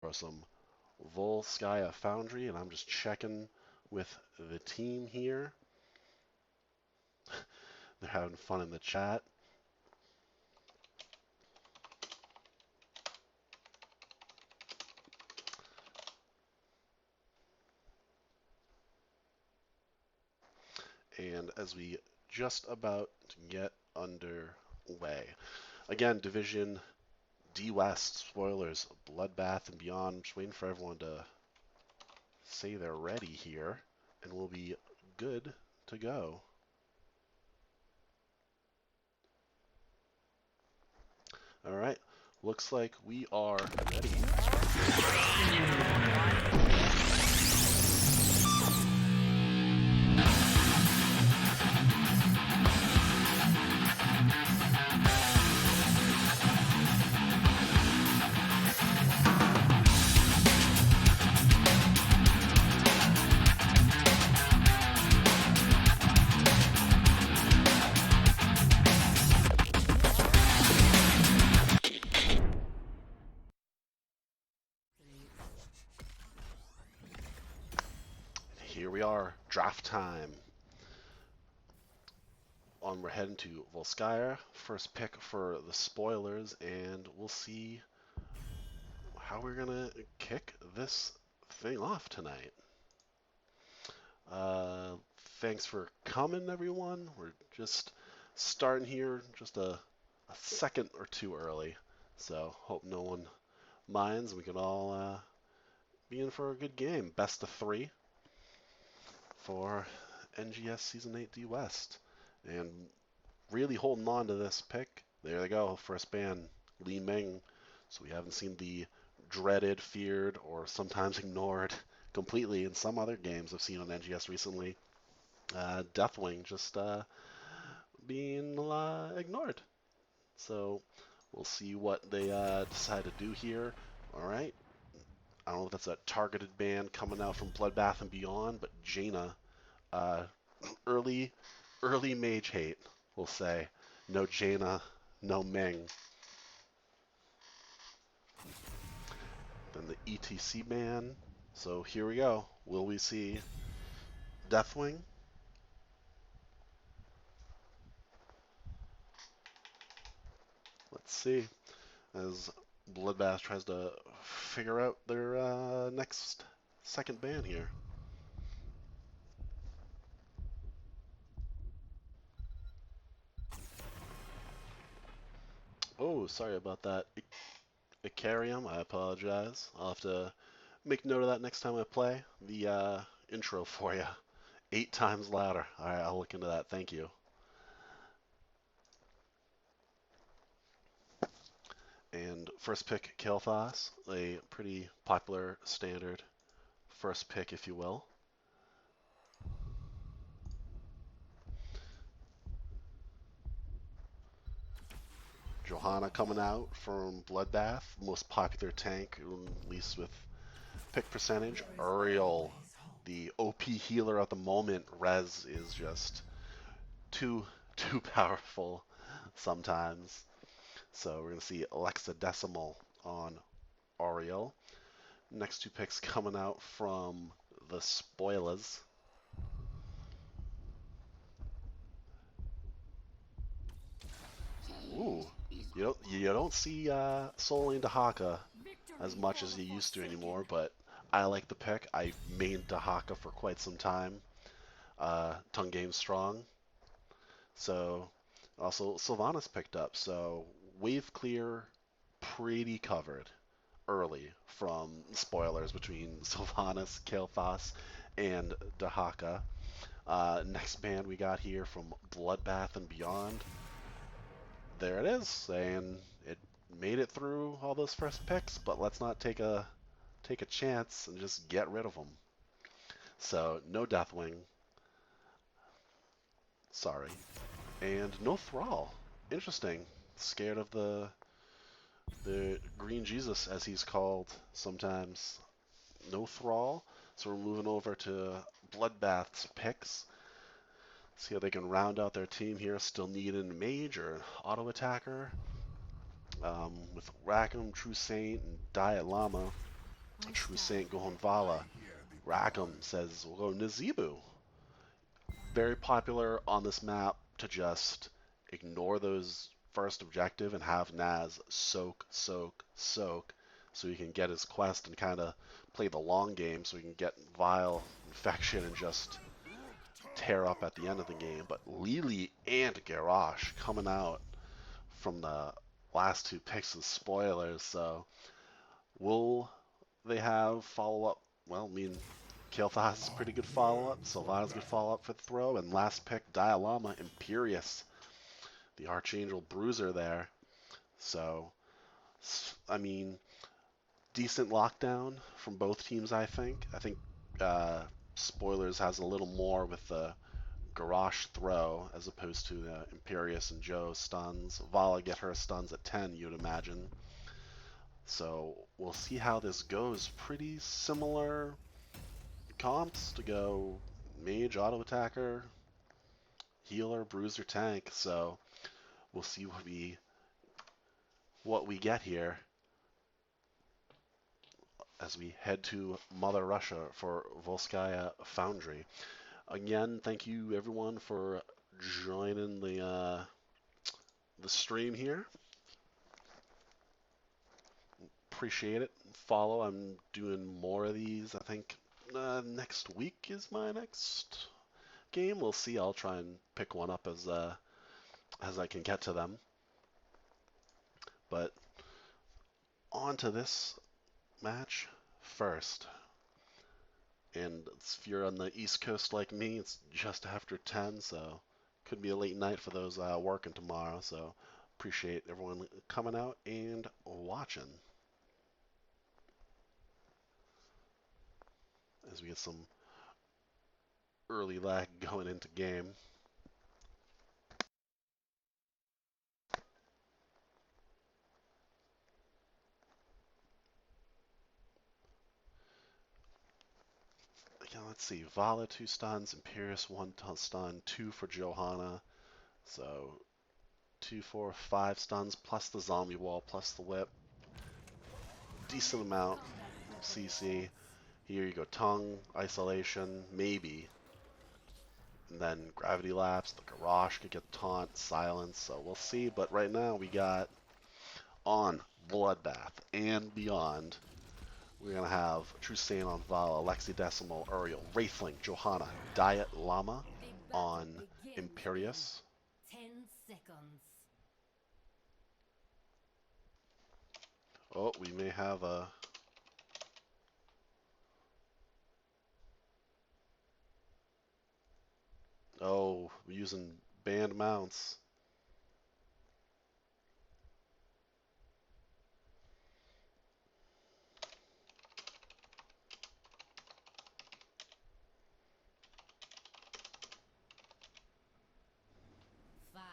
for some Volskaya Foundry, and I'm just checking with the team here. They're having fun in the chat. And as we just about to get underway. Again, Division D West, spoilers, Bloodbath and beyond. I'm just waiting for everyone to say they're ready here, and we'll be good to go. All right, looks like we are ready. Here we are, draft time. We're heading to Volskaya. First pick for the spoilers, and we'll see how we're gonna kick this thing off tonight. Thanks for coming, everyone. We're just starting here, just a second or two early, so hope no one minds. We can all be in for a good game. Best of 3 for NGS Season 8 D West, and really holding on to this pick. There they go, first ban, Li Ming. So we haven't seen the dreaded, feared, or sometimes ignored completely in some other games I've seen on NGS recently. Deathwing just being ignored. So we'll see what they decide to do here. All right. I don't know if that's a targeted ban coming out from Bloodbath and Beyond, but Jaina, uh, early mage hate, we'll say. No Jaina, no Ming. Then the ETC ban. So here we go. Will we see Deathwing? Let's see. As Bloodbath tries to figure out their next second ban here. Oh, sorry about that. Icarium, I apologize. I'll have to make note of that next time I play the intro for you. 8 times louder. Alright, I'll look into that. Thank you. And first pick, Kael'thas, a pretty popular standard first pick, if you will. Johanna coming out from Bloodbath, most popular tank, at least with pick percentage. Uriel, the OP healer at the moment. Res is just too powerful sometimes. So we're going to see Alexa Decimal on Uriel. Next 2 picks coming out from the spoilers. Ooh, you don't see Soul Lane Dahaka as much as you used to anymore, but I like the pick. I mained Dahaka for quite some time. Tongue game strong. So also Sylvanas picked up. So wave clear, pretty covered early from spoilers between Sylvanas, Kael'thas, and Dahaka. Next band we got here from Bloodbath and Beyond. There it is, and it made it through all those first picks, but let's not take a chance and just get rid of them. So no Deathwing, sorry, and no Thrall. Interesting. Scared of the Green Jesus, as he's called sometimes. No Thrall. So we're moving over to Bloodbath's picks. See how they can round out their team here. Still needing a mage or an auto attacker. With Rackham, True Saint, and Diet Llama. True Saint going Vala. Rackham says we'll go Nazeebu. Very popular on this map to just ignore those first objective and have Naz soak, soak, soak, so he can get his quest and kind of play the long game so he can get Vile Infection and just tear up at the end of the game. But Lili and Garrosh coming out from the last two picks as spoilers, so will they have follow-up? Well, I mean, Kael'thas is pretty good follow-up, Sylvana's good follow-up for the throw, and last pick, Dialama, Imperious, the Archangel Bruiser there. So, I mean, decent lockdown from both teams, I think. I think Spoilers has a little more with the Garrosh throw as opposed to the Imperious and Joe stuns. Vala get her stuns at 10, you'd imagine. So we'll see how this goes. Pretty similar comps to go mage, auto attacker, healer, bruiser, tank. So we'll see what we get here as we head to Mother Russia for Volskaya Foundry. Again, thank you everyone for joining the stream here. Appreciate it. Follow. I'm doing more of these. I think next week is my next game. We'll see. I'll try and pick one up as I can get to them. But on to this match first. And if you're on the East Coast like me, it's just after 10, so could be a late night for those working tomorrow. So appreciate everyone coming out and watching as we get some early lag going into game. Yeah, let's see. Vala 2 stuns, Imperious 1 stun, 2 for Johanna. So 2, 4, 5 stuns plus the zombie wall plus the whip. Decent amount CC. Here you go, tongue, isolation, maybe. And then gravity lapse, the Garrosh could get taunt, silence, so we'll see. But right now we got on Bloodbath and beyond. We're going to have True Saint on Vala, Lexi Decimal, Uriel, Wraithling, Johanna, Diet Llama on Imperious. 10 seconds. Oh, we may have a... Oh, we're using banned mounts. Five,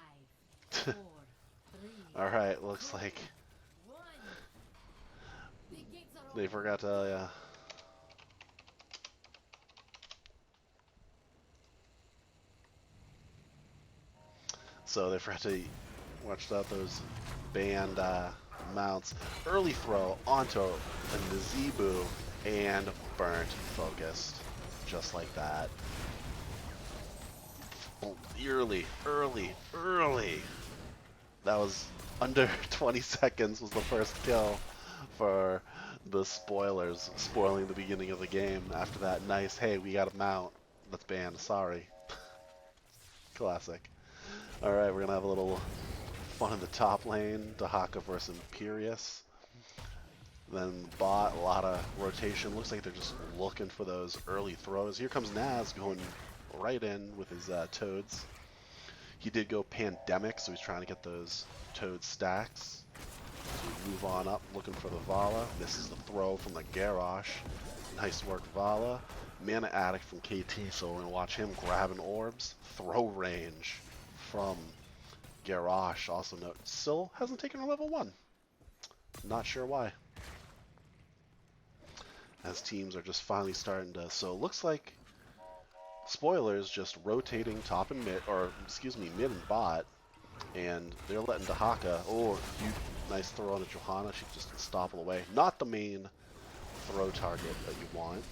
4, 3. All right, looks like 1. The gates are they open. forgot to... So they forgot to watch out those banned mounts. Early throw onto a Nazeebu and burnt focused. Just like that. Early. That was under 20 seconds was the first kill for the spoilers, spoiling the beginning of the game. After that, nice, hey, we got a mount that's banned, sorry. Classic. Alright, we're gonna have a little fun in the top lane. Dahaka versus Imperious. Then bot, a lot of rotation. Looks like they're just looking for those early throws. Here comes Naz going right in with his Toads. He did go Pandemic, so he's trying to get those Toad stacks. So we move on up, looking for the Vala. This is the throw from the Garrosh. Nice work, Vala. Mana Addict from KT, so we're going to watch him grabbing orbs. Throw range from Garrosh. Also note, still hasn't taken a level 1. Not sure why. As teams are just finally starting to... So it looks like Spoilers just rotating top and mid, or excuse me, mid and bot. And they're letting Dahaka... Oh, nice throw on to Johanna. She just stop all the way. Not the main throw target that you want.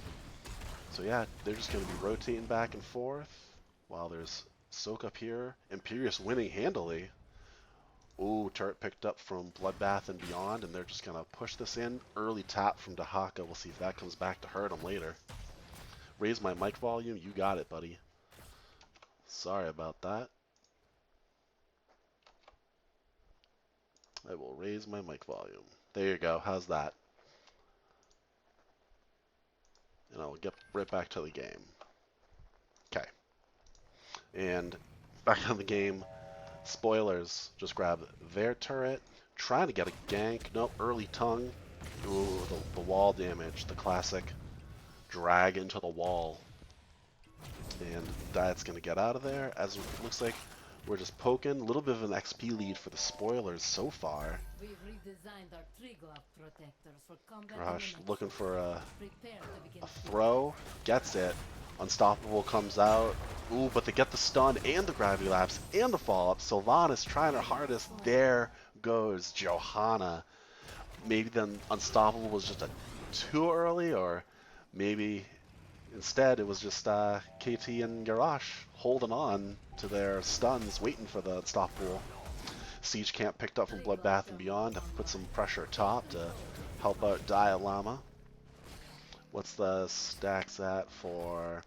So yeah, they're just going to be rotating back and forth while there's Soak up here. Imperious winning handily. Ooh, turret picked up from Bloodbath and Beyond, and they're just going to push this in. Early tap from Dahaka. We'll see if that comes back to hurt him later. Raise my mic volume. You got it, buddy. Sorry about that. I will raise my mic volume. There you go. How's that? And I'll get right back to the game. Okay. And back on the game. Spoilers. Just grab their turret. Trying to get a gank. Nope. Early tongue. Ooh, the wall damage. The classic drag into the wall. And that's going to get out of there. As it looks like we're just poking. A little bit of an XP lead for the spoilers so far. We've redesigned our trigger protectors for combat Gosh, elements. looking for Prepare to begin a throw. Gets it. Unstoppable comes out. Ooh, but they get the stun and the gravity lapse and the follow-up. Sylvanas trying her hardest. There goes Johanna. Maybe then Unstoppable was just too early, or maybe instead it was just KT and Garrosh holding on to their stuns, waiting for the Unstoppable. Siege Camp picked up from Bloodbath and Beyond to put some pressure top to help out Dialama. What's the stacks at for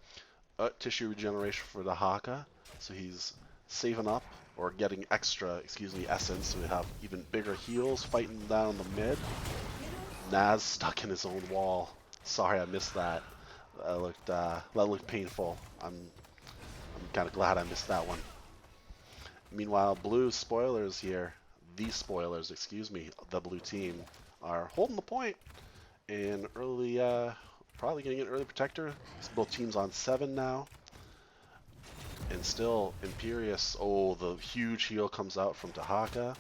tissue regeneration for the Haka? So he's saving up, or getting extra, essence, so we have even bigger heals fighting down the mid. Naz stuck in his own wall. Sorry, I missed that. That looked painful. I'm kind of glad I missed that one. Meanwhile, blue spoilers here, the spoilers, the blue team are holding the point and early, probably getting an early protector. Both teams on 7 now. And still Imperious. Oh, the huge heal comes out from Dahaka.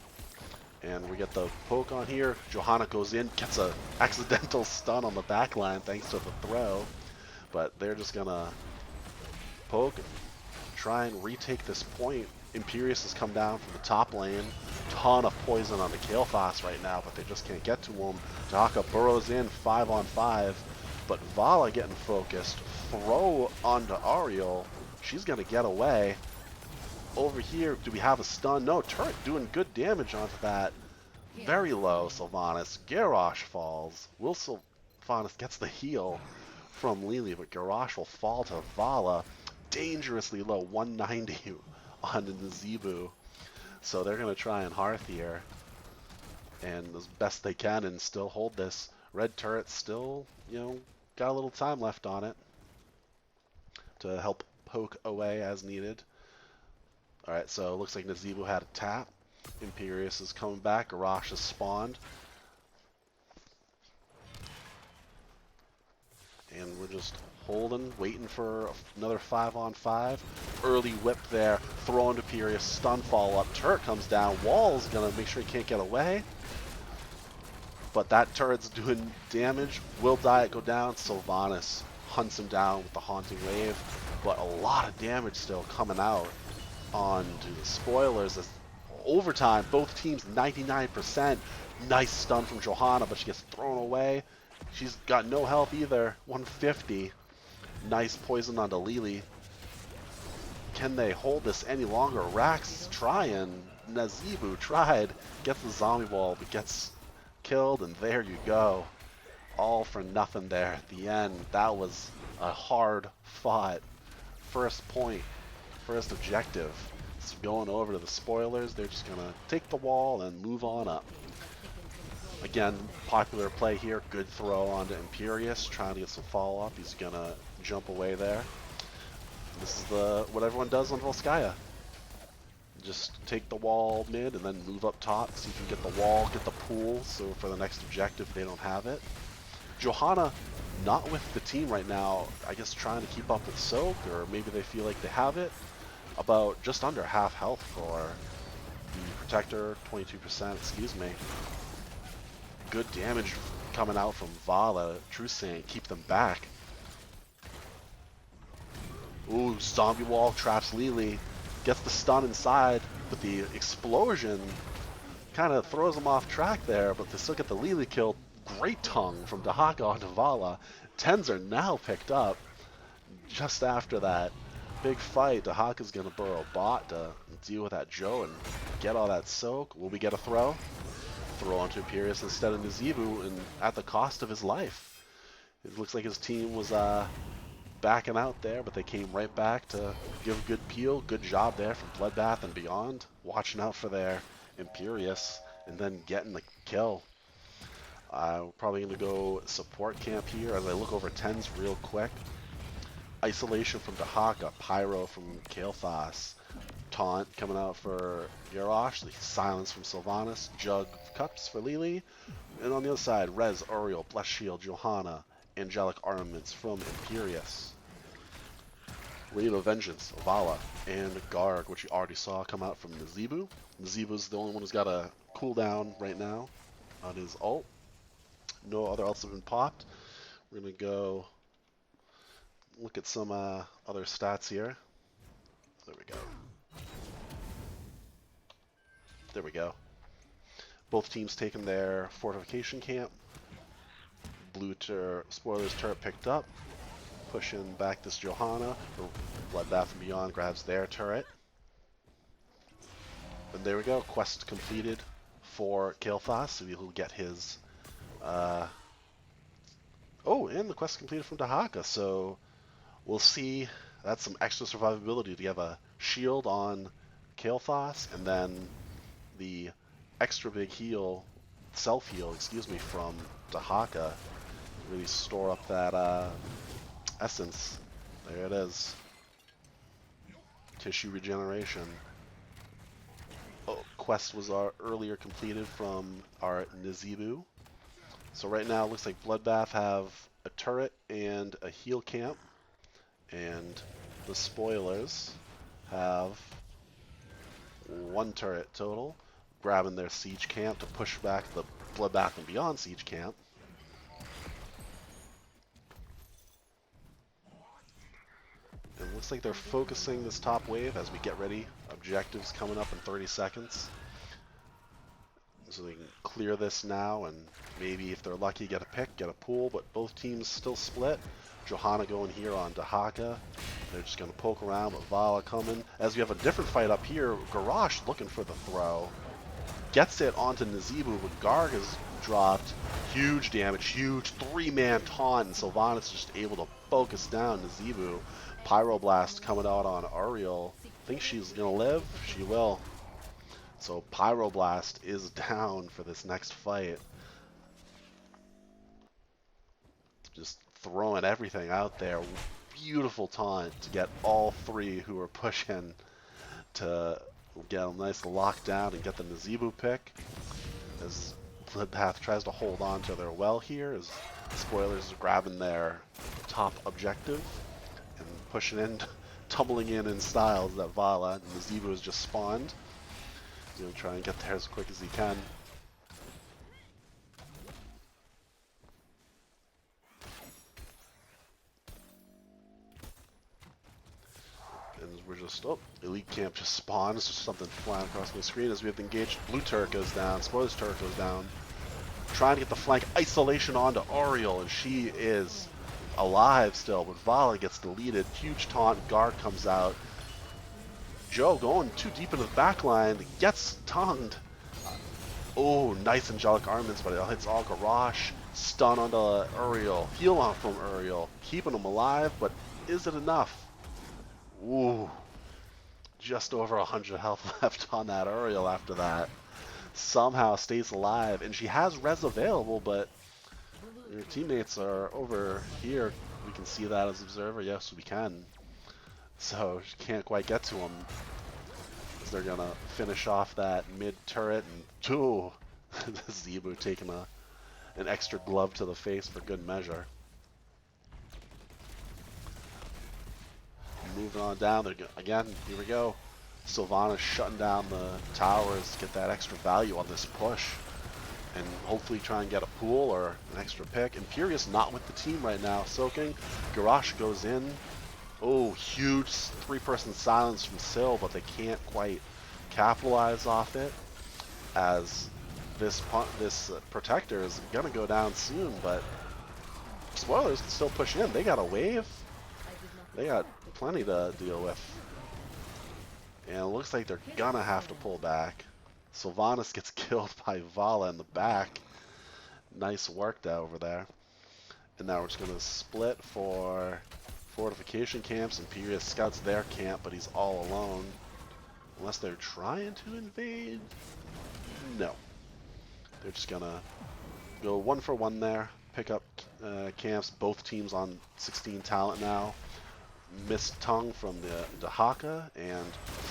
And we get the poke on here. Johanna goes in, gets a accidental stun on the back line thanks to the throw. But they're just gonna poke, try and retake this point. Imperious has come down from the top lane. Ton of poison on the Kael'thas right now, but they just can't get to him. Dahaka burrows in 5-on-5, but Vala getting focused. Throw onto Ariel. She's gonna get away. Over here, do we have a stun? No, turret doing good damage onto that. Very low, Sylvanas. Garrosh falls. Will Sylvanas gets the heal from Lily, but Garrosh will fall to Vala. Dangerously low, 190 on the Nazeebo. So they're going to try and Hearth here. And as best they can and still hold this. Red turret still, got a little time left on it to help poke away as needed. Alright, so it looks like Nazeebo had a tap. Imperious is coming back. Garrosh has spawned. And we're just holding, waiting for another 5-on-5. Early whip there. Throw into Imperious. Stun follow-up. Turret comes down. Wall's going to make sure he can't get away. But that turret's doing damage. Will Diet go down? Sylvanas hunts him down with the Haunting Wave. But a lot of damage still coming out onto the spoilers. As overtime, both teams 99%. Nice stun from Johanna, but she gets thrown away. She's got no health either. 150. Nice poison onto Lily. Can they hold this any longer? Rax is trying. Nazeebo tried. Gets the zombie wall, but gets killed, and there you go. All for nothing there at the end. That was a hard fought first point. First objective. So going over to the spoilers, they're just going to take the wall and move on up. Again, popular play here. Good throw onto Imperious, trying to get some follow-up. He's going to jump away there. This is what everyone does on Volskaya. Just take the wall mid and then move up top. See if you can get the wall, get the pool. So for the next objective, they don't have it. Johanna, not with the team right now. I guess trying to keep up with Soak, or maybe they feel like they have it. About just under half health for the Protector, 22%, Good damage coming out from Vala. True Saint, keep them back. Ooh, zombie wall traps Lily. Gets the stun inside, but the explosion kind of throws them off track there, but they still get the Lily kill. Great tongue from Dahaka onto Vala. Tens are now picked up. Just after that big fight, Dahaka's going to burrow bot to deal with that Joe and get all that soak. Will we get a throw? Throw onto Imperius instead of Nazeebu, and at the cost of his life. It looks like his team was backing out there, but they came right back to give a good peel. Good job there from Bloodbath and beyond, watching out for their Imperius and then getting the kill. We're probably going to go support camp here as I look over tens real quick. Isolation from Dahaka, Pyro from Kael'thas, Taunt coming out for Garrosh, the Silence from Sylvanas, Jug Cups for Lili, and on the other side, Rez, Uriel, Blessed Shield, Johanna, Angelic Armaments from Imperius. Radio Vengeance, Vala, and Garg, which you already saw come out from Nazeebu. Nazeebu's the only one who's got a cooldown right now on his ult. No other ults have been popped. We're going to go look at some other stats here. There we go. There we go. Both teams taking their fortification camp. Spoilers turret picked up. Pushing back this Johanna. Bloodbath and Beyond grabs their turret. And there we go. Quest completed for Kael'thas. So he'll get his... Oh, and the quest completed from Dahaka. So we'll see. That's some extra survivability. You have a shield on Kael'thas, and then the extra big heal, self-heal, excuse me, from Dahaka. Really store up that essence. There it is. Tissue regeneration. Oh, quest was earlier completed from our Nazeebu. So right now it looks like Bloodbath have a turret and a heal camp. And the spoilers have one turret total, grabbing their siege camp to push back the Bloodbath and Beyond siege camp. It looks like they're focusing this top wave as we get ready. Objectives coming up in 30 seconds. So they can clear this now and maybe if they're lucky get a pick, get a pool, but both teams still split. Johanna going here on Dahaka. They're just going to poke around with Vala coming. As we have a different fight up here, Garrosh looking for the throw. Gets it onto Nazeebu, but Garg has dropped. Huge damage, huge three-man taunt, and Sylvanas is just able to focus down Nazeebu. Pyroblast coming out on Uriel. Think she's going to live? She will. So Pyroblast is down for this next fight. Just throwing everything out there. Beautiful taunt to get all three who are pushing to get a nice lockdown and get the Nazeebu pick. As Bloodbath tries to hold on to their well here, as spoilers are grabbing their top objective and pushing in, tumbling in style that Vala and Nazeebu has just spawned. He's going to try and get there as quick as he can. And we're just, oh, Elite Camp just spawns, just something flying across my screen as we have engaged. Blue turret goes down, Spoilers turret goes down. Trying to get the flank isolation onto Uriel, and she is alive still, but Vala gets deleted. Huge taunt, Guard comes out. Joe going too deep into the back line, gets tongued. Oh, nice angelic armaments, but it hits all Garrosh. Stun onto Uriel, heal on from Uriel, keeping him alive, but is it enough? Ooh, just over 100 health left on that Uriel after that. Somehow stays alive, and she has res available, but her teammates are over here. We can see that as observer. Yes, we can. So she can't quite get to them. They're gonna finish off that mid turret, and ooh, Zebu taking an extra glove to the face for good measure. Moving on down, again, here we go. Sylvanas shutting down the towers to get that extra value on this push. And hopefully try and get a pool or an extra pick. Imperius not with the team right now, soaking. Garrosh goes in. Oh, huge three-person silence from Syl, but they can't quite capitalize off it. As this protector is gonna go down soon, but spoilers can still push in. They got a wave. I did not They got expect the plenty to deal with. And it looks like they're gonna have to pull back. Sylvanas gets killed by Vala in the back. Nice work there over there. And now we're just gonna split for fortification camps. Imperious scouts their camp, but he's all alone. Unless they're trying to invade? No. They're just gonna go one for one there. Pick up camps. Both teams on 16 talent now. Missed Tongue from the Dahaka, and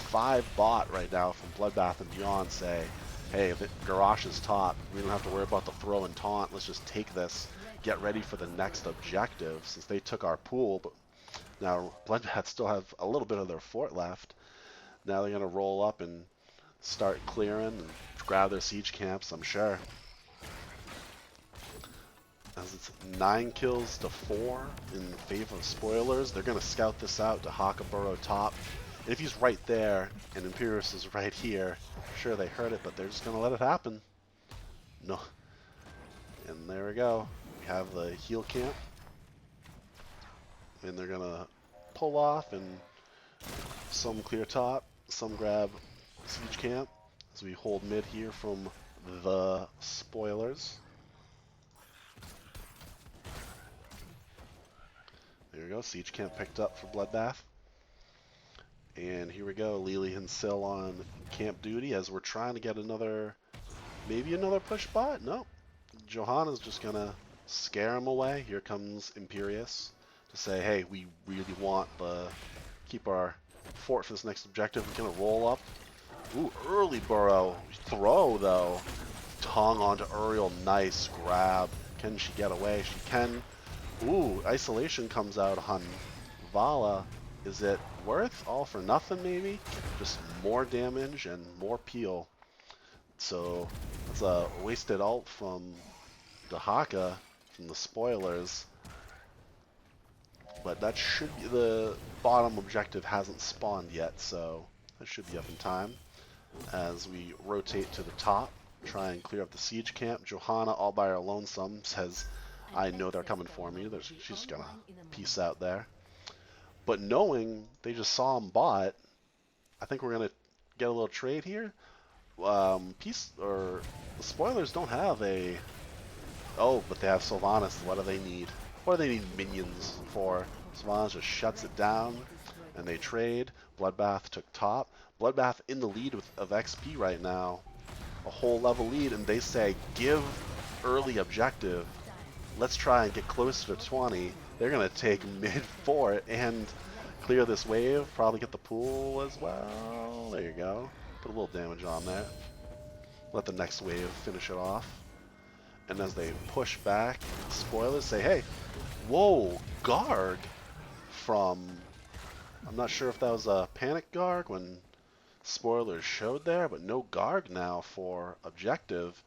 5 bot right now from Bloodbath and Beyond say, hey, if Garrosh is top, we don't have to worry about the throw and taunt. Let's just take this, get ready for the next objective, since they took our pool. But now Bloodbath still have a little bit of their fort left. Now they're going to roll up and start clearing and grab their siege camps, I'm sure. As it's 9 kills to 4 in favor of spoilers. They're going to scout this out to Hakaburo top. And if he's right there and Imperius is right here, sure they heard it, but they're just going to let it happen. No. And there we go. We have the heal camp. And they're going to pull off, and some clear top, some grab siege camp. As we hold mid here from the spoilers. There we go, siege camp picked up for Bloodbath. And here we go, Lily and Syl on camp duty as we're trying to get maybe another push bot? Nope. Johanna's just gonna scare him away. Here comes Imperius to say, hey, we really want to keep our fort for this next objective. We're gonna roll up. Ooh, early burrow. Throw, though. Tongue onto Uriel. Nice grab. Can she get away? She can. Ooh, isolation comes out on Vala. Is it worth all for nothing, maybe? Just more damage and more peel. So that's a wasted ult from Dahaka from the spoilers. But that should be the bottom objective hasn't spawned yet, so that should be up in time. As we rotate to the top, try and clear up the siege camp. Johanna, all by her lonesome, says, I know they're coming for me. She's gonna peace out there. But knowing they just saw him bot, I think we're gonna get a little trade here. The spoilers don't have a. Oh, but they have Sylvanas. What do they need? What do they need minions for? Sylvanas just shuts it down, and they trade. Bloodbath took top. Bloodbath in the lead of XP right now, a whole level lead, and they say give early objective. Let's try and get closer to 20. They're going to take mid fort and clear this wave. Probably get the pool as well. There you go. Put a little damage on that. Let the next wave finish it off. And as they push back, spoilers say, hey, whoa, Garg from... I'm not sure if that was a panic Garg when spoilers showed there, but no Garg now for objective.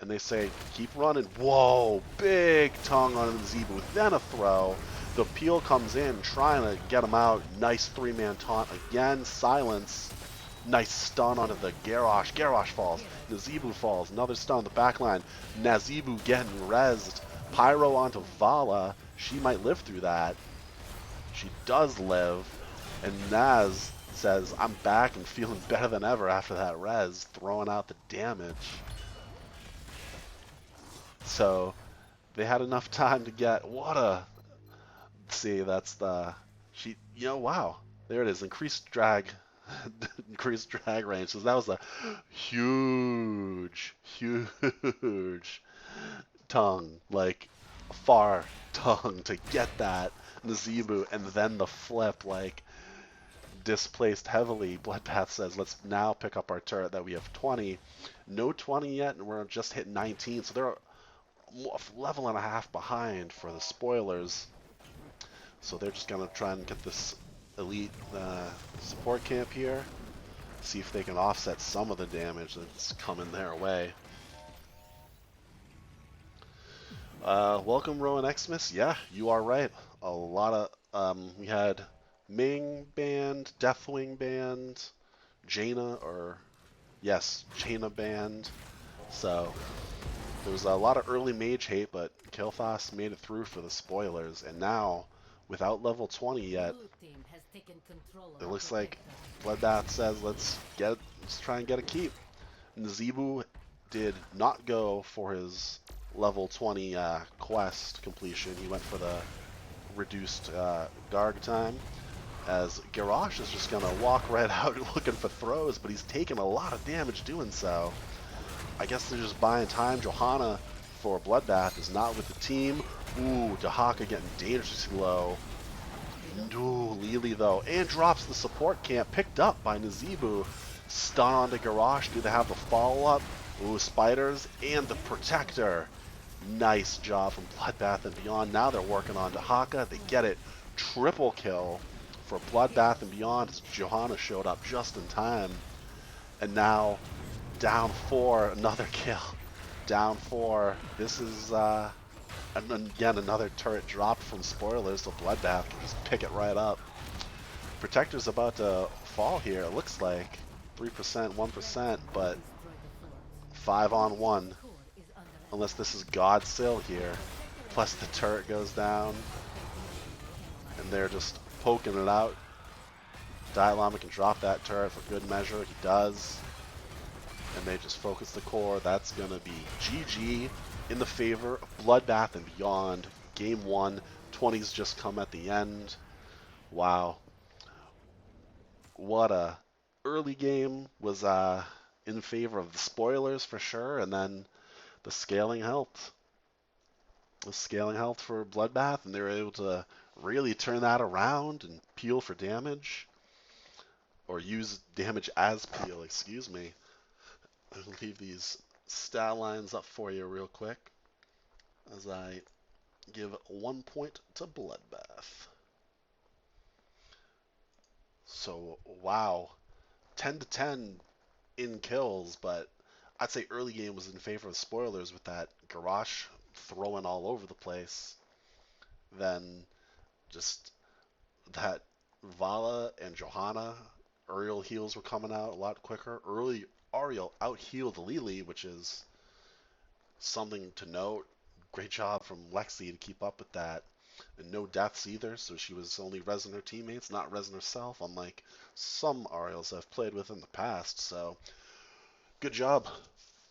And they say, keep running. Whoa, big tongue on the Zebu, then a throw. The peel comes in, trying to get him out. Nice 3-man taunt again. Silence. Nice stun onto the Garrosh. Garrosh falls. Nazebu falls. Another stun on the back line. Nazebu getting rezzed. Pyro onto Vala. She might live through that. She does live. And Naz says, I'm back and feeling better than ever after that res. Throwing out the damage. So they had enough time to get see, that's the wow, there it is, increased drag range. So that was a huge tongue, like far tongue to get that Nazebu, and then the flip, like displaced heavily. Bloodbath says, let's now pick up our turret that we have 20. No 20 yet, and we're just hit 19, so they're a level and a half behind for the spoilers. So they're just gonna try and get this elite support camp here, see if they can offset some of the damage that's coming their way. Welcome, Rowan Xmas. Yeah, you are right. A lot of we had Ming banned, Deathwing banned, Jaina banned. So there was a lot of early mage hate, but Kael'thas made it through for the spoilers. And now, without level 20 yet, Blue team has taken control of it the looks like protector. Bloodbath says, let's try and get a keep. Nzebu did not go for his level 20 quest completion. He went for the reduced Garg time, as Garrosh is just going to walk right out looking for throws, but he's taking a lot of damage doing so. I guess they're just buying time. Johanna for Bloodbath is not with the team. Ooh, Dahaka getting dangerously low. Ooh, Lily though, and drops the support camp, picked up by Nazeebu. Stun onto Garrosh. Do they have the follow-up? Ooh, Spiders and the Protector. Nice job from Bloodbath and Beyond. Now they're working on Dahaka. They get it. Triple kill for Bloodbath and Beyond as Johanna showed up just in time. And now down four, another kill. Down four. This is, and again, another turret dropped from spoilers, so Bloodbath can just pick it right up. Protector's about to fall here, it looks like. 3%, Red 1%, team will but destroy the fort. 5 on Blue team's 1. core is under Unless attack. this is Godsill The here. protector has Plus the destroyed turret goes down, the and they're just poking it out. Dialama can drop that turret for good measure. He does. And they just focus the core. That's going to be GG in the favor of Bloodbath and Beyond. Game 1. 20's just come at the end. Wow. What a early game was in favor of the spoilers for sure, and then the scaling helped. The scaling helped for Bloodbath, and they were able to really turn that around and peel for damage, or use damage as peel, excuse me. I'll leave these stat lines up for you real quick as I give 1 point to Bloodbath. So, wow, 10 to 10 in kills, but I'd say early game was in favor of spoilers with that Garrosh throwing all over the place. Then just that Vala and Johanna, Uriel heals were coming out a lot quicker. Early Ariel out healed Lily, which is something to note. Great job from Lexi to keep up with that. And no deaths either, so she was only resin her teammates, not resin herself, unlike some Ariels I've played with in the past. So good job,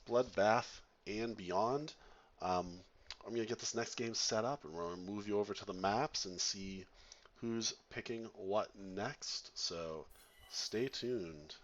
Bloodbath and Beyond. I'm going to get this next game set up, and we're going to move you over to the maps and see who's picking what next. So stay tuned.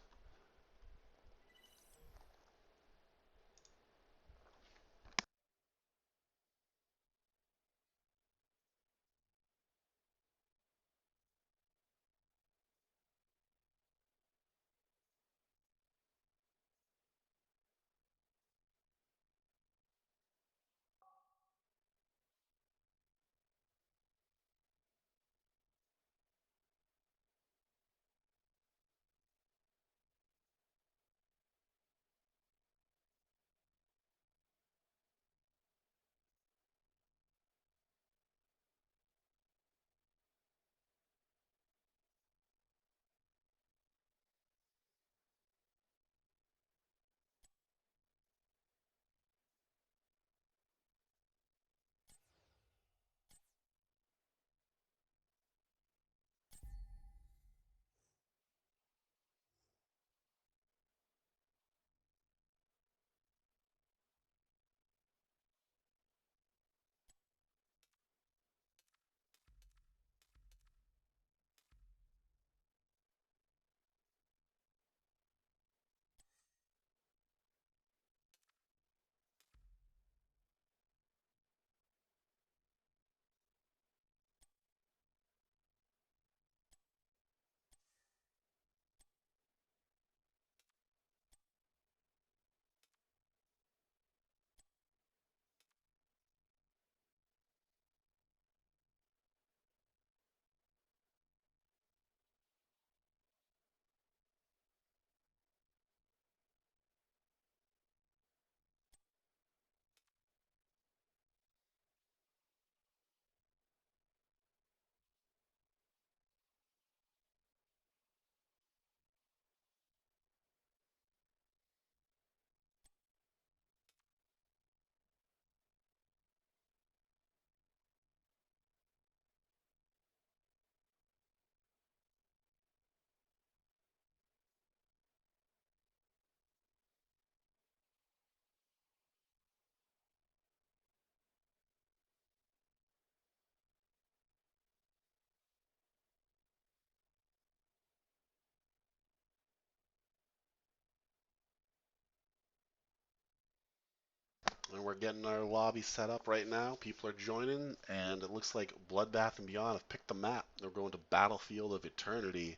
And we're getting our lobby set up right now. People are joining, and it looks like Bloodbath and Beyond have picked the map. They're going to Battlefield of Eternity,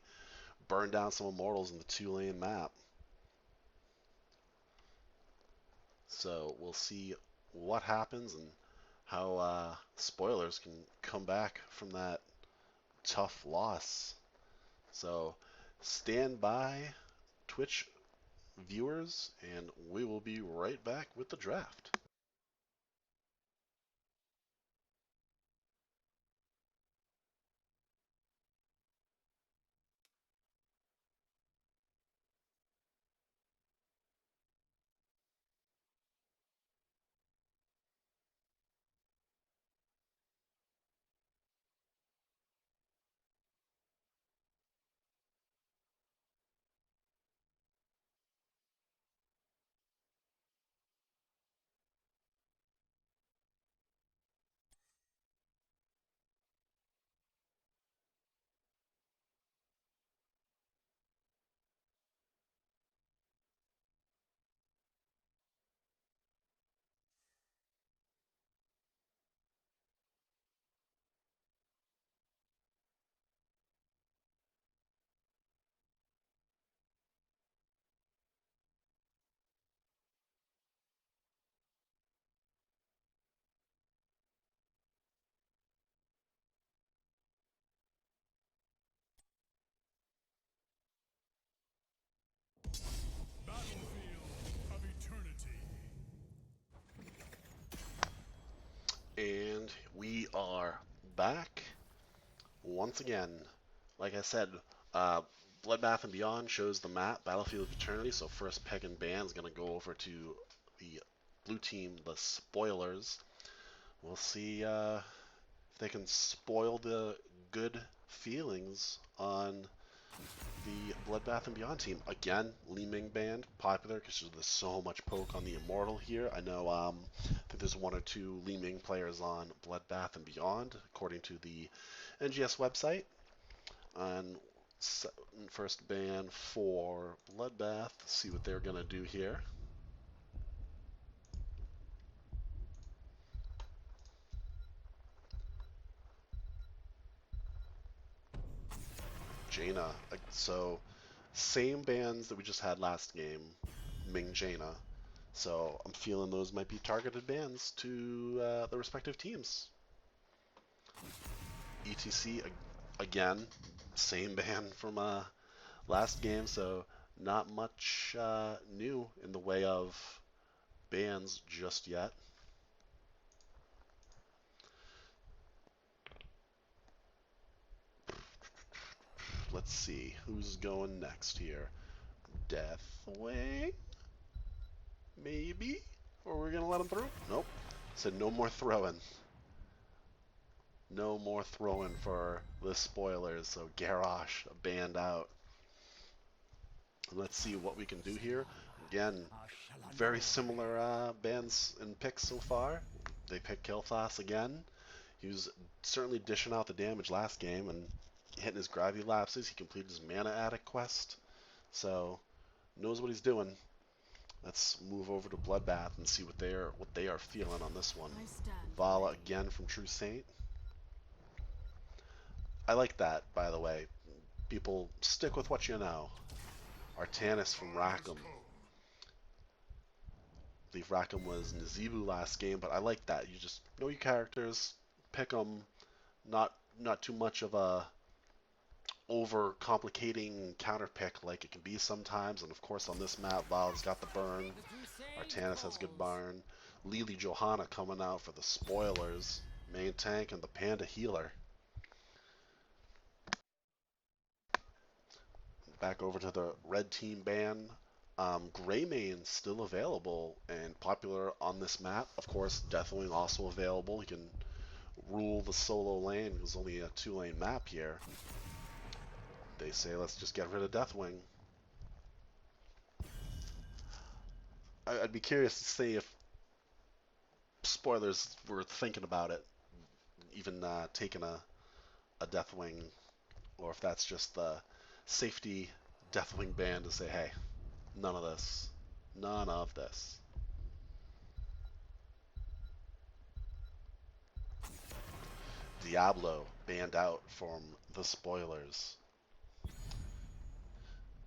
burn down some immortals in the 2-lane map. So we'll see what happens and how spoilers can come back from that tough loss. So stand by, Twitch viewers, and we will be right back with the draft. Battlefield of Eternity. And we are back once again. Like I said, uh, Bloodbath and Beyond shows the map, Battlefield of Eternity. So first pick and ban is going to go over to the blue team, the Spoilers. We'll see if they can spoil the good feelings on the Bloodbath and Beyond team. Again, Li Ming band, popular because there's so much poke on the Immortal here. I know I think there's one or two Li Ming players on Bloodbath and Beyond, according to the NGS website. And first ban for Bloodbath, see what they're going to do here. Jaina. So same bands that we just had last game, Ming Jaina. So I'm feeling those might be targeted bans to the respective teams. ETC again, same ban from last game, so not much new in the way of bans just yet. Let's see who's going next here. Deathwing, maybe, or we're gonna let him through. Nope. Said no more throwing. No more throwing for the spoilers. So Garrosh banned out. Let's see what we can do here. Again, very similar bans and picks so far. They picked Kilthas again. He was certainly dishing out the damage last game and hitting his gravity lapses. He completed his mana addict quest, so knows what he's doing. Let's move over to Bloodbath and see what they are feeling on this one. Vala again from True Saint. I like that, by the way. People stick with what you know. Artanis from Rackham. I believe Rackham was Nazeebu last game, but I like that. You just know your characters, pick them, not too much of a over complicating counter pick like it can be sometimes. And of course on this map, Val's got the burn. Artanis has good burn. Lily Johanna coming out for the spoilers. Main tank and the Panda healer. Back over to the red team ban. Greymane still available and popular on this map. Of course, Deathwing also available. He can rule the solo lane. There's only a 2-lane map here. They say let's just get rid of Deathwing. I'd be curious to see if spoilers were thinking about it, even taking a Deathwing, or if that's just the safety Deathwing ban to say, hey, none of this. None of this. Diablo banned out from the spoilers.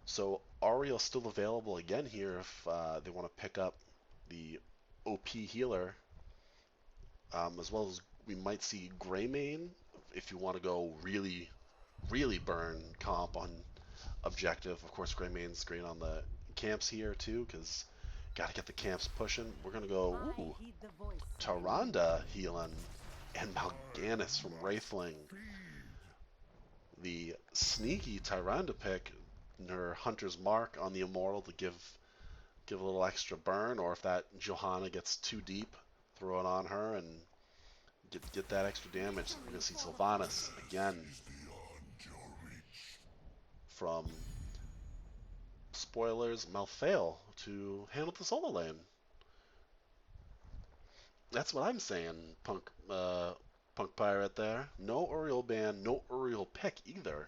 So Ariel's still available again here if they want to pick up the OP healer, as well as we might see Greymane if you want to go really, really burn comp on objective. Of course, Greymane's great on the camps here too, because got to get the camps pushing. We're gonna go Tyrande healing and Mal'Ganis from Wraithling. The sneaky Tyrande pick, her Hunter's Mark on the Immortal to give a little extra burn, or if that Johanna gets too deep, throw it on her and get that extra damage. We're gonna see Sylvanas again from spoilers, Malthael to handle the solo lane. That's what I'm saying, Punk Pirate there. No Uriel ban, no Uriel pick either.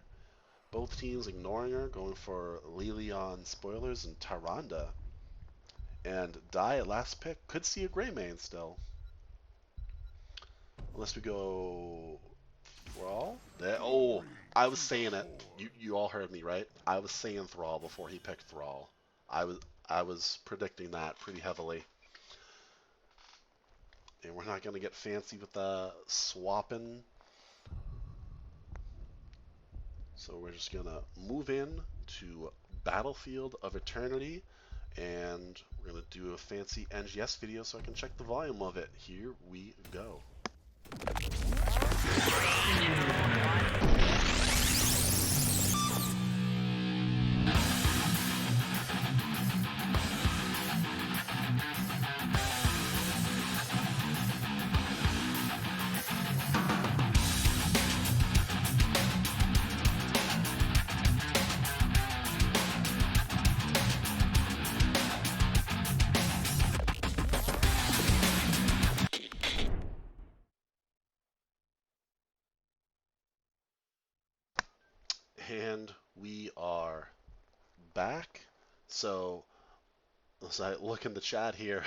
Both teams ignoring her, going for Lily on spoilers and Tyrande. And Die at last pick could see a Greymane still. Unless we go Thrall? Oh, I was saying it. You all heard me, right? I was saying Thrall before he picked Thrall. I was predicting that pretty heavily. And we're not going to get fancy with the swapping. So we're just going to move in to Battlefield of Eternity. And we're going to do a fancy NGS video so I can check the volume of it. Here we go. And we are back. So, as I look in the chat here,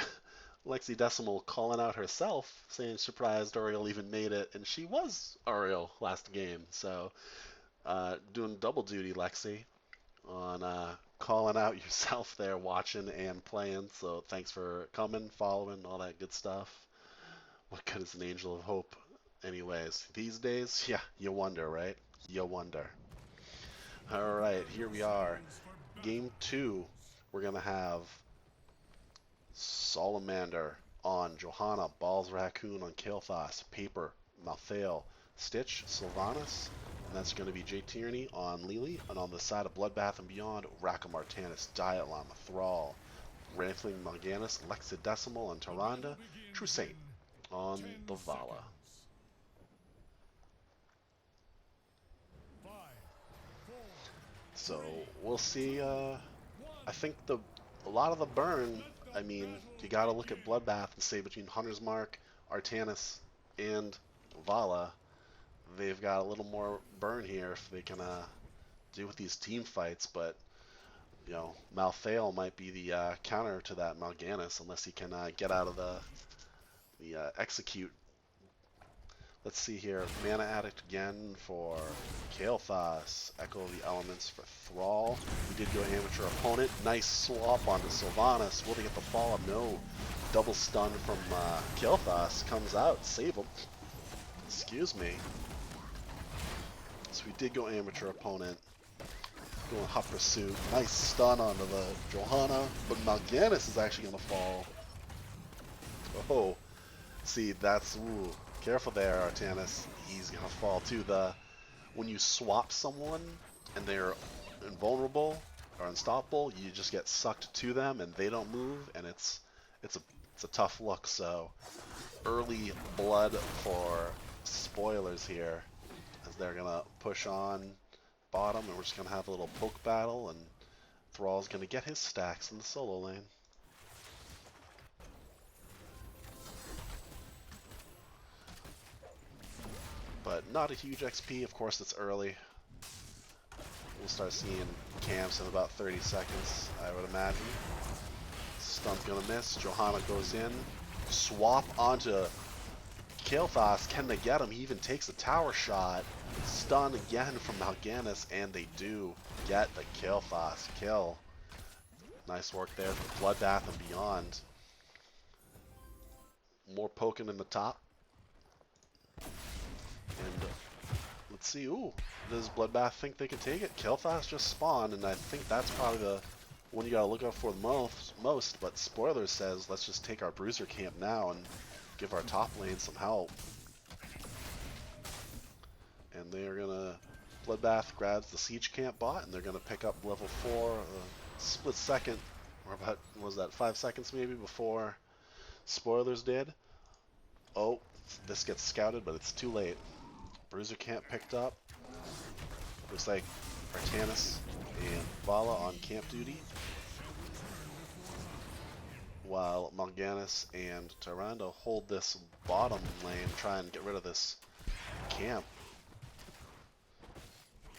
Lexi Decimal calling out herself, saying surprised Ariel even made it, and she was Ariel last game. So, doing double duty, Lexi, on calling out yourself there, watching and playing. So, thanks for coming, following, all that good stuff. What good is an angel of hope? Anyways, these days, yeah, you wonder, right? You wonder. All right, here we are. Game 2, we're going to have Salamander on Johanna, Balls Raccoon on Kael'thas, Paper, Malthael, Stitch, Sylvanas, and that's going to be Jay Tierney on Lily, and on the side of Bloodbath and Beyond, Raka Martanis, Diet Llama, Thrall, Wraithling, Mal'Ganis, Lexidecimal, and Tyrande, True Saint on the Vala. So we'll see. I think a lot of the burn. I mean, you got to look at Bloodbath and say between Hunter's Mark, Artanis, and Vala, they've got a little more burn here if they can do with these team fights. But you know, Malthael might be the counter to that Mal'Ganis unless he can get out of the execute. Let's see here. Mana Addict again for Kael'thas. Echo the Elements for Thrall. We did go Amateur Opponent. Nice swap onto Sylvanas. Will they get the follow-up? No. Double stun from Kael'thas. Comes out. Save him. Excuse me. So we did go Amateur Opponent. Going Hot Pursuit. Nice stun onto the Johanna. But Mal'Ganis is actually going to fall. Oh. See, that's... Ooh. Careful there, Artanis. He's gonna fall too. When you swap someone and they're invulnerable or unstoppable, you just get sucked to them and they don't move, and it's a tough look. So early blood for spoilers here, as they're gonna push on bottom, and we're just gonna have a little poke battle, and Thrall's gonna get his stacks in the solo lane. But not a huge XP. Of course, it's early. We'll start seeing camps in about 30 seconds, I would imagine. Stun's gonna miss. Johanna goes in. Swap onto Kael'thas. Can they get him? He even takes a tower shot. Stun again from Mal'Ganis, and they do get the Kael'thas kill. Nice work there from Bloodbath and Beyond. More poking in the top. And let's see. Ooh, does Bloodbath think they can take it? Kael'thas just spawned, and I think that's probably the one you gotta look out for the most. But Spoilers says, let's just take our Bruiser camp now and give our top lane some help. And they are gonna... Bloodbath grabs the Siege Camp bot, and they're gonna pick up level 4, split second, or about, what was that, 5 seconds maybe before Spoilers did. Oh, this gets scouted, but it's too late. Bruiser camp picked up. Looks like Artanis and Vala on camp duty, while Mal'Ganis and Tyrande hold this bottom lane, try and get rid of this camp.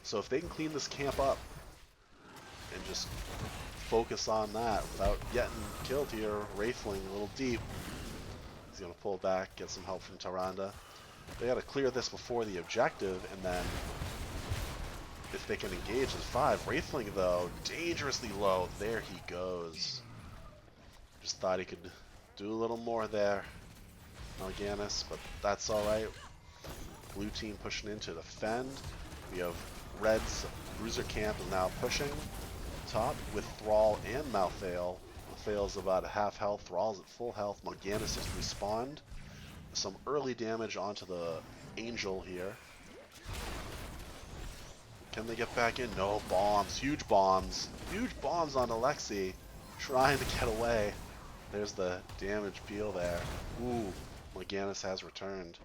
So if they can clean this camp up and just focus on that without getting killed here, Wraithling a little deep. He's going to pull back, get some help from Tyrande. They got to clear this before the objective, and then if they can engage as 5. Wraithling, though, dangerously low. There he goes. Just thought he could do a little more there, Mal'Ganis, but that's alright. Blue team pushing in to defend. We have Red's Bruiser camp is now pushing top with Thrall and Malthael. Malthael's about at half health, Thrall's at full health. Mal'Ganis just respawned. Some early damage onto the Angel here. Can they get back in? No, bombs. Huge bombs. Huge bombs on Alexi. Trying to get away. There's the damage peel there. Ooh, Mal'Ganis has returned.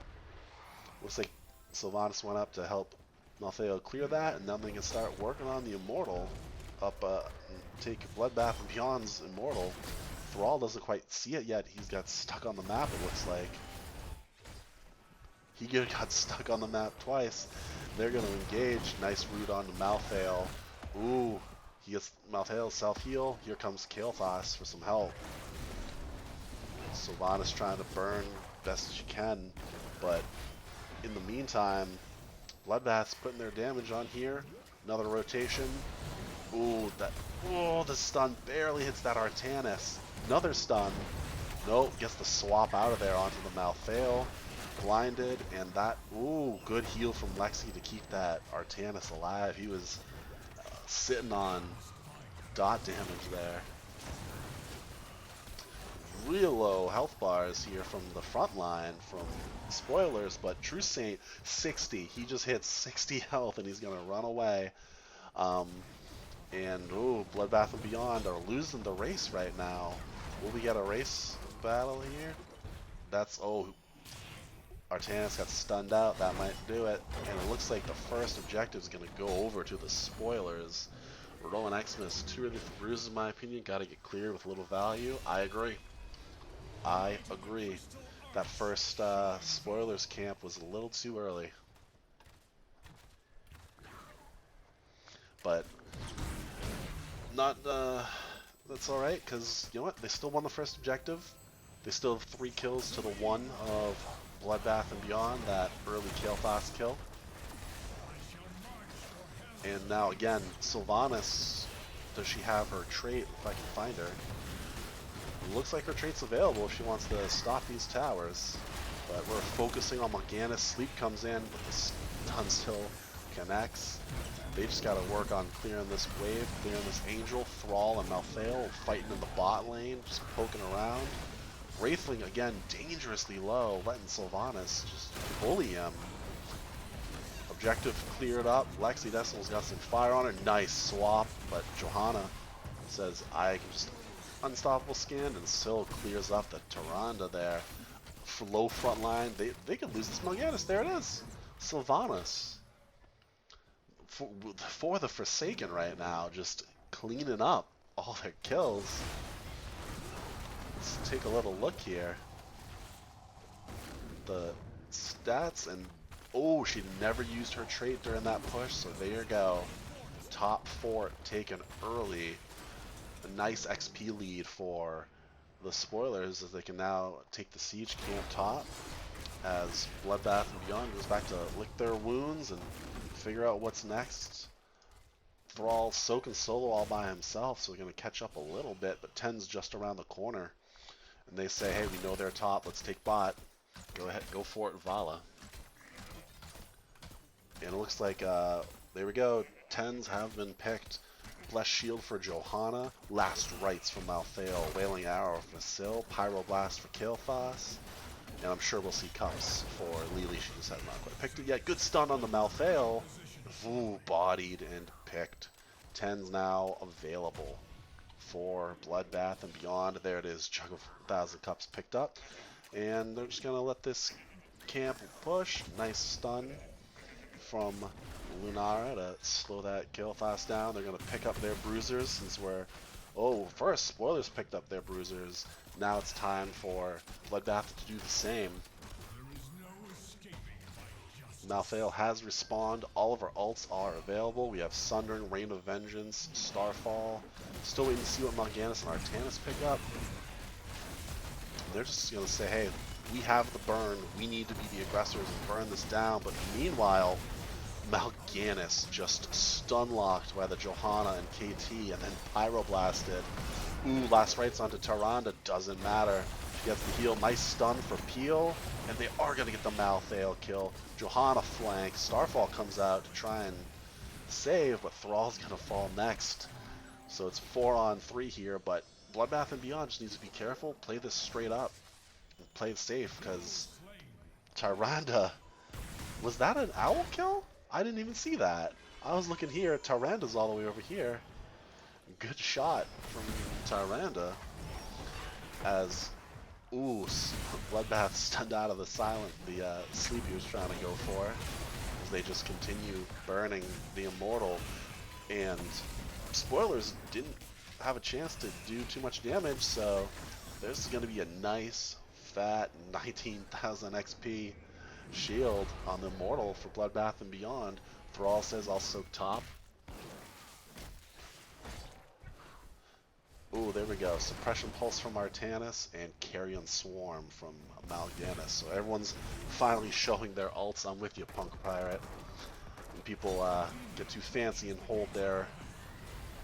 Looks like Sylvanas went up to help Malthael clear that, and then they can start working on the Immortal. Up, take Bloodbath and Beyond's Immortal. Thrall doesn't quite see it yet. He's got stuck on the map, it looks like. He got stuck on the map twice. They're going to engage. Nice root onto Malthael. Ooh, he gets Malthael's self-heal. Here comes Kael'thas for some help. Sylvanas trying to burn best she can, but in the meantime, Bloodbath's putting their damage on here. Another rotation. Ooh, the stun barely hits that Artanis. Another stun. Nope, gets the swap out of there onto the Malthael. Blinded, and that, ooh, good heal from Lexi to keep that Artanis alive. He was sitting on dot damage there. Real low health bars here from the front line from Spoilers, but True Saint 60. He just hits 60 health and he's gonna run away. And ooh, Bloodbath and Beyond are losing the race right now. Will we get a race battle here? That's, oh, Artanis got stunned out. That might do it. And it looks like the first objective is gonna go over to the Spoilers. Rowan Xmas, 2 early for bruises in my opinion. Gotta get cleared with little value. I agree. I agree. That first Spoilers camp was a little too early. But not that's alright, because you know what? They still won the first objective. They still have 3 kills to the 1 of Bloodbath and Beyond, that early Kael'thas kill. And now again, Sylvanas, does she have her trait, if I can find her? Looks like her trait's available if she wants to stop these towers. But we're focusing on Mal'Ganis. Sleep comes in, but the stun still connects. They just gotta work on clearing this wave, clearing this Angel. Thrall and Malthael fighting in the bot lane, just poking around. Wraithling again dangerously low, letting Sylvanas just bully him. Objective cleared up. Lexi Decimal's got some fire on her. Nice swap, but Johanna says I can just unstoppable skin, and still clears up the Tyrande there. For low front line, they could lose this Mal'Ganis. There it is. Sylvanas for the Forsaken right now, just cleaning up all their kills. Let's take a little look here. The stats, and oh, she never used her trait during that push, so there you go. Top 4 taken early. A nice XP lead for the Spoilers as they can now take the Siege camp top. as Bloodbath and Beyond goes back to lick their wounds and figure out what's next. Thrall soaking solo all by himself, so we're going to catch up a little bit, but 10's just around the corner. And they say, hey, we know they're top, let's take bot. Go ahead, go for it, Vala. And it looks like, there we go, 10's have been picked. Blessed Shield for Johanna, Last Rites for Malthael, Wailing Arrow for Sil, Pyroblast for Kael'thas, and I'm sure we'll see Cups for Lily. She just has not quite picked it yet. Good stun on the Malthael. Ooh, bodied and picked. 10's now available for Bloodbath and Beyond. There it is, Jug of 1,000 Cups picked up. And they're just going to let this camp push. Nice stun from Lunara to slow that Kael'thas down. They're going to pick up their bruisers since we're... Oh, first, spoilers picked up their bruisers. Now it's time for Bloodbath to do the same. Malthael has respawned. All of our ults are available. We have Sundering, Rain of Vengeance, Starfall. Still waiting to see what Mal'Ganis and Artanis pick up. They're just going to say, hey, we have the burn. We need to be the aggressors and burn this down. But meanwhile, Mal'Ganis just stun-locked by the Johanna and KT and then Pyroblasted. Ooh, Last Rites onto Tyrande. Doesn't matter. She gets the heal. Nice stun for Peel. And they are going to get the Malthael kill. Johanna flank. Starfall comes out to try and save, but Thrall's going to fall next. So it's 4-on-3 here, but Bloodbath and Beyond just needs to be careful. Play this straight up. And play it safe, because Tyrande... Was that an owl kill? I didn't even see that. I was looking here. Tyranda's all the way over here. Good shot from Tyrande. As, ooh, Bloodbath stunned out of the sleep he was trying to go for. As they just continue burning the Immortal. And spoilers, didn't have a chance to do too much damage, so there's going to be a nice, fat 19,000 XP shield on the Immortal for Bloodbath and Beyond. Thrall says I'll soak top. Ooh, there we go. Suppression Pulse from Artanis and Carrion Swarm from Mal'Ganis. So everyone's finally showing their ults. I'm with you, Punk Pirate. When people get too fancy and hold their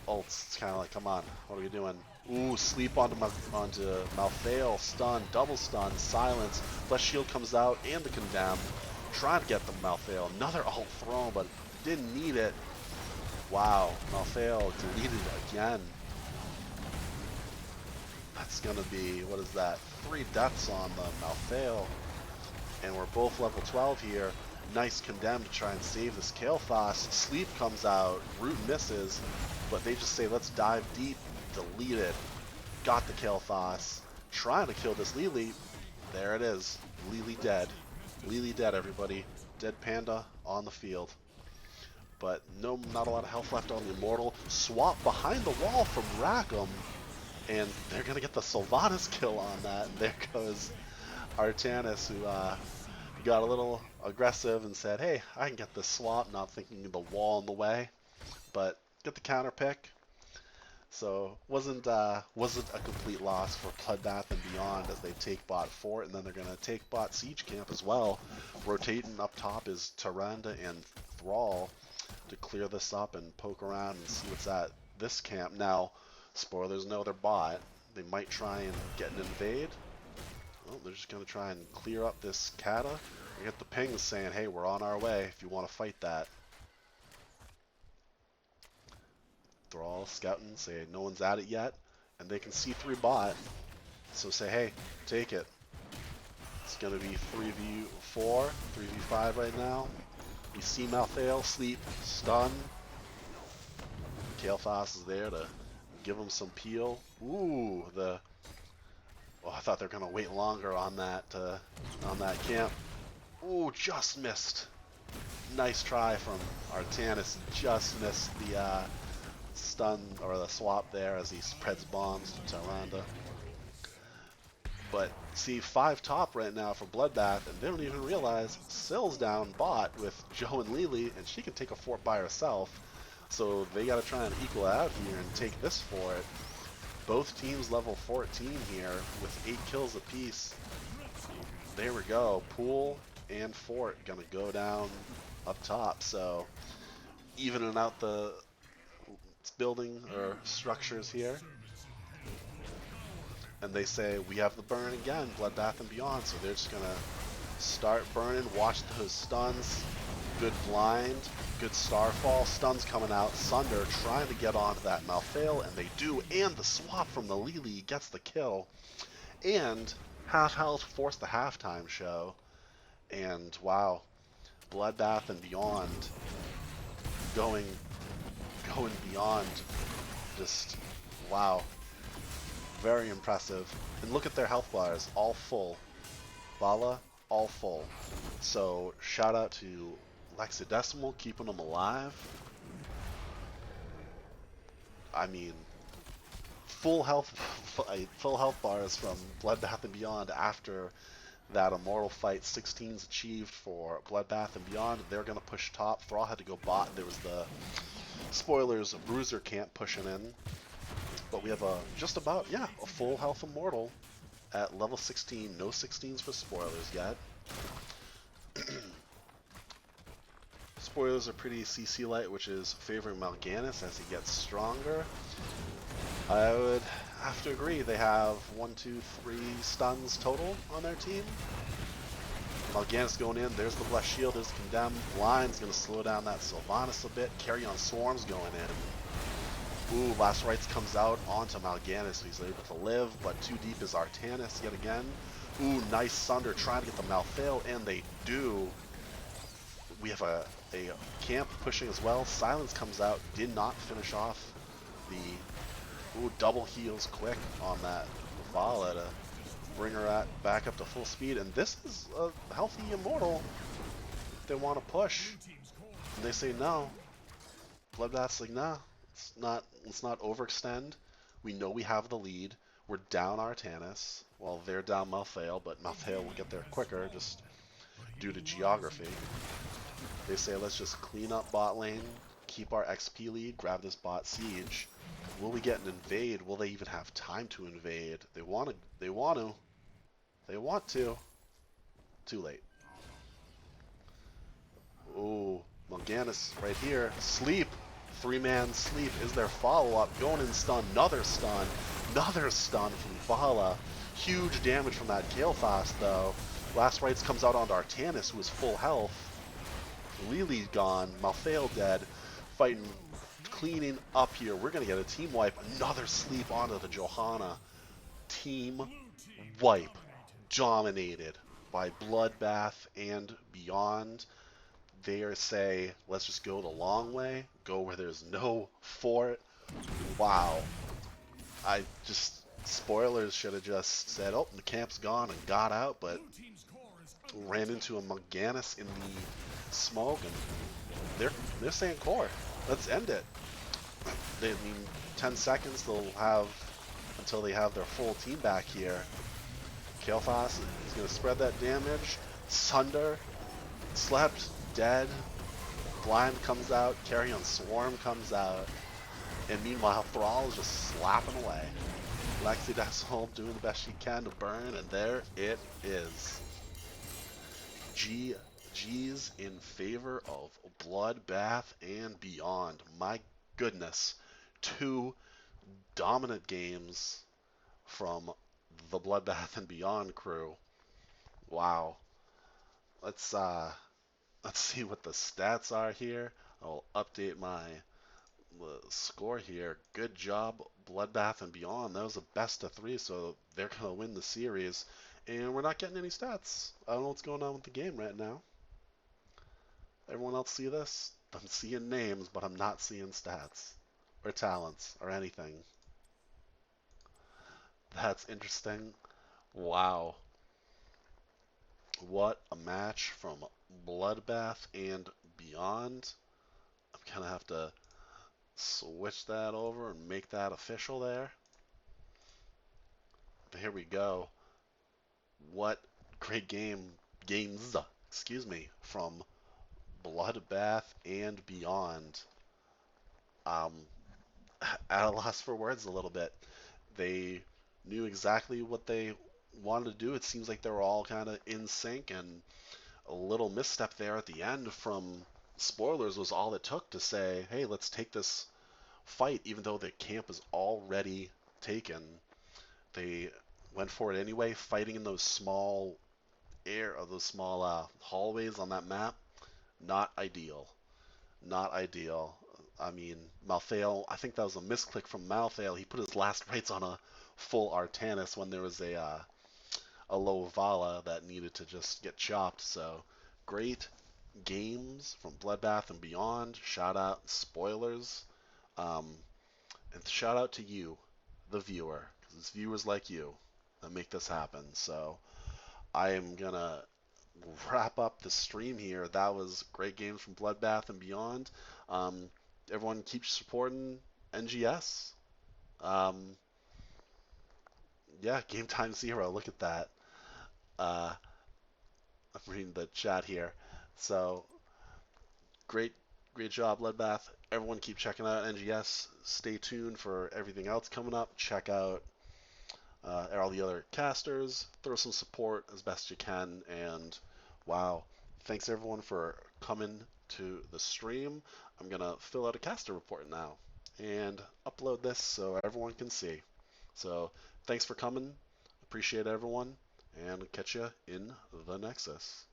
ults, it's kind of like, come on, what are we doing? Ooh, sleep onto Malthael, stun, double stun, silence. Blessed Shield comes out and the Condemned. Trying to get the Malthael. Another ult thrown, but didn't need it. Wow, Malthael deleted again. That's going to be, what is that, 3 deaths on the Malthael. And we're both level 12 here. Nice Condemned to try and save this Kael'thas. Sleep comes out, Root misses, but they just say, let's dive deep. Deleted. Got the Kael'thas. Trying to kill this Lily. There it is. Lily dead. Lily dead, everybody. Dead Panda on the field. But no, not a lot of health left on the Immortal. Swap behind the wall from Rackham. And they're going to get the Sylvanas kill on that. And there goes Artanis, who got a little aggressive and said, hey, I can get this swap, not thinking of the wall in the way. But get the counter pick. So wasn't a complete loss for Bloodbath and Beyond as they take bot fort, and then they're going to take bot siege camp as well. Rotating up top is Tyrande and Thrall to clear this up and poke around and see what's at this camp. Now, spoilers know they're bot. They might try and get an invade. Well, they're just going to try and clear up this Kata. We get the pings saying, hey, we're on our way if you want to fight that. Thrall scouting, say no one's at it yet, and they can see 3 bot, so say, hey, take it. It's going to be 3v4, 3v5 right now. We see Malthael sleep, stun. Kael'thas is there to give him some peel. Ooh, oh, I thought they were going to wait longer on that camp. Ooh, just missed. Nice try from Artanis, just missed the stun or the swap there as he spreads bombs to Tyrande. But see 5 top right now for Bloodbath, and they don't even realize Sill's down bot with Joe and Lily, and she can take a fort by herself. So they got to try and equal out here and take this fort. Both teams level 14 here with 8 kills apiece. there we go. Pool and fort gonna go down up top. So evening out the building or structures here. And they say we have the burn again, Bloodbath and Beyond. So they're just gonna start burning. Watch those stuns. Good blind. Good starfall. Stuns coming out. Sunder trying to get onto that Malthael, and they do. And the swap from the Lily gets the kill. And half health forced the halftime show. And wow, Bloodbath and Beyond going beyond. Just wow, very impressive. And look at their health bars, all full. Bala, all full. So shout out to Lexidecimal keeping them alive. I mean, full health, full health bars from Bloodbath and Beyond after that Immortal Fight 16's achieved for Bloodbath and Beyond. They're going to push top. Thrall had to go bot. There was the spoilers, Bruiser can't pushing in. But we have a just about, yeah, a full health Immortal at level 16. No 16s for spoilers yet. Spoilers are pretty CC light, which is favoring Mal'Ganis as he gets stronger. I would have to agree. They have 1, 2, 3 stuns total on their team. Mal'Ganis going in. There's the Blessed Shield. There's the Condemn. Blind's going to slow down that Sylvanas a bit. Carry on Swarm's going in. Ooh, Last Rites comes out onto Mal'Ganis, so he's able to live, but too deep is Artanis yet again. Ooh, nice Sunder trying to get the Malthael, and they do. We have a camp pushing as well. Silence comes out, did not finish off the... Ooh, double heals quick on that Vala to bring her back up to full speed, and this is a healthy Immortal if they want to push. And they say no. Bloodbath's like, nah, let's not overextend. We know we have the lead. We're down Artanis. Well, they're down Malthael, but Malthael will get there quicker just due to geography. They say let's just clean up bot lane, keep our XP lead, grab this bot siege. Will we get an invade? Will they even have time to invade? They want to. They want to. They want to. Too late. Ooh, Mal'Ganis right here. Sleep. 3-man sleep is their follow-up. Going in stun. Another stun. Another stun from Vala. Huge damage from that Kael'thas, though. Last Rites comes out onto Artanis, who is full health. Lily gone. Malthael dead. Fighting, cleaning up here. We're going to get a team wipe. Another sleep onto the Johanna. Team wipe. Dominated by Bloodbath and Beyond. They say, let's just go the long way, go where there's no fort. Wow. Spoilers should have just said, oh, the camp's gone and got out, but ran into a Mal'Ganis in the smoke, and they're saying core. Let's end it. They mean 10 seconds they'll have until they have their full team back here. Kael'thas is going to spread that damage. Sunder slept. Dead. Blind comes out. Carrion Swarm comes out. And meanwhile, Thrall is just slapping away. Lexidecimal doing the best she can to burn, and there it is. GG's in favor of Bloodbath and Beyond. My goodness. 2 dominant games from the Bloodbath and Beyond crew. Wow. Let's see what the stats are here. I'll update my score here. Good job, Bloodbath and Beyond. That was a best of 3, so they're going to win the series. And we're not getting any stats. I don't know what's going on with the game right now. Everyone else see this? I'm seeing names, but I'm not seeing stats or talents or anything. That's interesting. Wow. What a match from Bloodbath and Beyond. I'm going to have to switch that over and make that official there. But here we go. What great games, excuse me, from Bloodbath and Beyond. Um, at a loss for words a little bit. They knew exactly what they wanted to do. It seems like they were all kind of in sync, and a little misstep there at the end from spoilers was all it took to say, hey, let's take this fight, even though the camp is already taken. They went for it anyway, fighting in those small hallways on that map. Not ideal. Not ideal. I mean, Malthael, I think that was a misclick from Malthael. He put his last rites on a full Artanis when there was a low Vala that needed to just get chopped. So great games from Bloodbath and Beyond. Shout out spoilers. Um, and shout out to you, the viewer, because it's viewers like you that make this happen. So I am gonna wrap up the stream here. That was great games from Bloodbath and Beyond. Um, Everyone keep supporting NGS. Um, yeah, Game Time Zero. Look at that. Uh, I'm reading the chat here. So great, great job, Bloodbath. Everyone keep checking out NGS. Stay tuned for everything else coming up. Check out all the other casters. Throw some support as best you can. And wow, thanks everyone for coming to the stream. I'm gonna fill out a caster report now and upload this so everyone can see. So thanks for coming. Appreciate everyone, and catch you in the Nexus.